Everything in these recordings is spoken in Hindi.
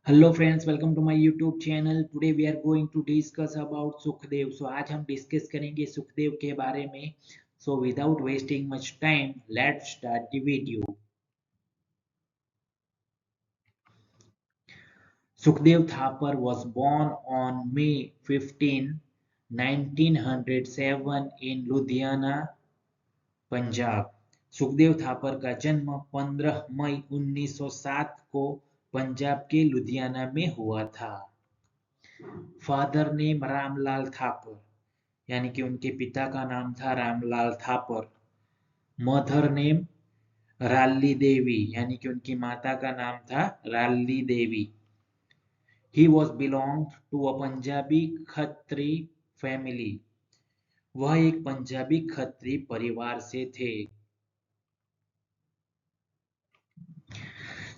Hello friends, welcome to my YouTube channel. Today we are going to discuss about Sukhdev. आज हम डिस्कस करेंगे सुखदेव के बारे में। Without wasting much time, let's start the video. Sukhdev Thapar was born on May 15, 1907 in Ludhiana, Punjab. Sukhdev Thapar का जन्म 15 मई 1907 को पंजाब के लुधियाना में हुआ था। फादर नेम रामलाल थापर, यानी कि उनके पिता का नाम था रामलाल थापर। मदर नेम राल्ली देवी, यानी कि उनकी माता का नाम था Ralli Devi. He was belong to a Punjabi Khatri family. वह एक पंजाबी खत्री परिवार से थे।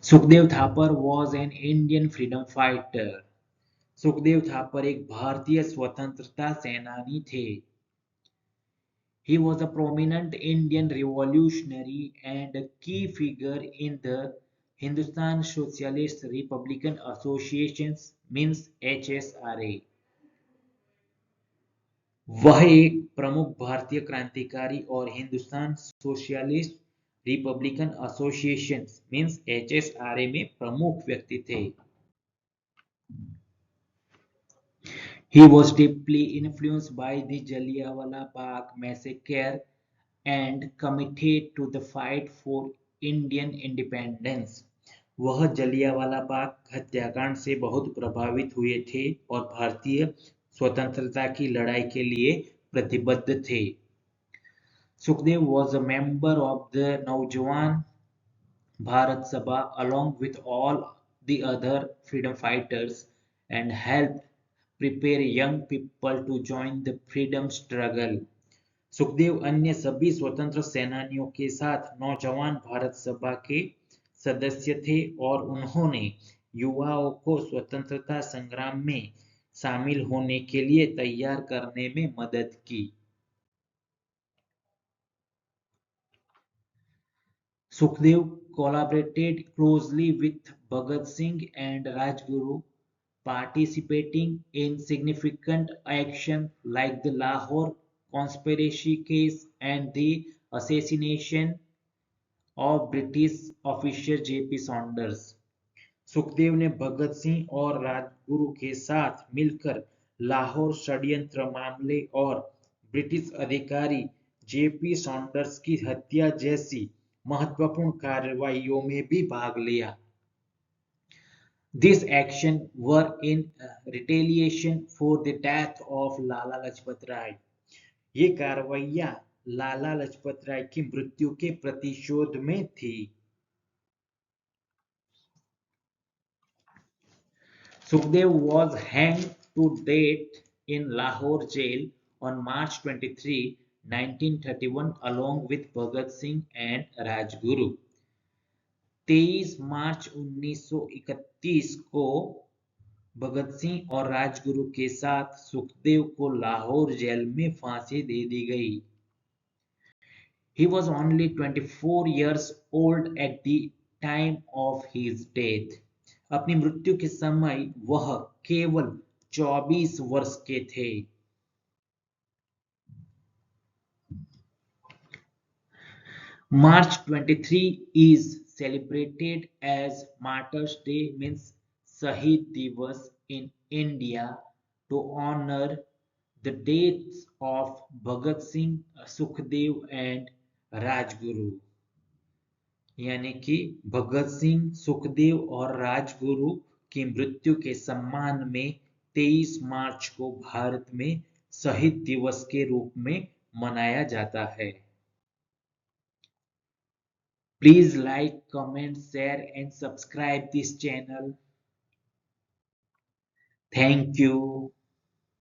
Sukhdev Thapar was an Indian freedom fighter. Sukhdev Thapar एक भारतीय स्वतंत्रता सेनानी थे। He was a prominent Indian revolutionary and a key figure in the Hindustan Socialist Republican Association means HSRA। वह एक प्रमुख भारतीय क्रांतिकारी और Hindustan socialist Republican association means HSRA में प्रमुख व्यक्ति थे। He was deeply influenced by the Jallianwala Bagh massacre and committed to the fight for Indian independence। वह जलियांवाला बाग हत्याकांड से बहुत प्रभावित हुए थे और भारतीय स्वतंत्रता की लड़ाई के लिए प्रतिबद्ध थे। Sukhdev was a member of the Naujawan Bharat Sabha along with all the other freedom fighters and helped prepare young people to join the freedom struggle। Sukhdev अन्य सभी स्वतंत्र सेनानियों के साथ नौजवान भारत सभा के सदस्य थे और उन्होंने युवाओं को स्वतंत्रता संग्राम में शामिल होने के लिए तैयार करने में मदद की। Sukhdev collaborated closely with Bhagat Singh and Rajguru, participating in significant action like the Lahore conspiracy case and the assassination of British officer JP Saunders. Sukhdev ने भगत सिंह और राजगुरु के साथ मिलकर लाहौर षड्यंत्र मामले और ब्रिटिश अधिकारी जेपी सॉन्डर्स की हत्या जैसी महत्वपूर्ण कार्रवाइयों में भी भाग लिया। This action were in retaliation for the death of Lala Lajpat Rai. ये कार्रवाइयां लाला लाजपत राय की मृत्यु के प्रतिशोध में थी। Sukhdev was hanged to death in Lahore jail on March 23, 1931 along with Bhagat Singh and Rajguru। 23 मार्च 1931 को भगत सिंह और राजगुरु के साथ सुखदेव को लाहौर जेल में फांसी दे दी गई। He was only 24 years old at the time of his death। अपनी मृत्यु के समय वह केवल 24 वर्ष के थे। March 23 is celebrated as Martyrs Day means Shahid Divas in India to honor the deaths of Bhagat Singh, Sukhdev and Rajguru. यानी कि भगत सिंह, सुखदेव और राजगुरु की मृत्यु के सम्मान में 23 मार्च को भारत में शहीद दिवस के रूप में मनाया जाता है। Please like, comment, share and subscribe this channel. Thank you.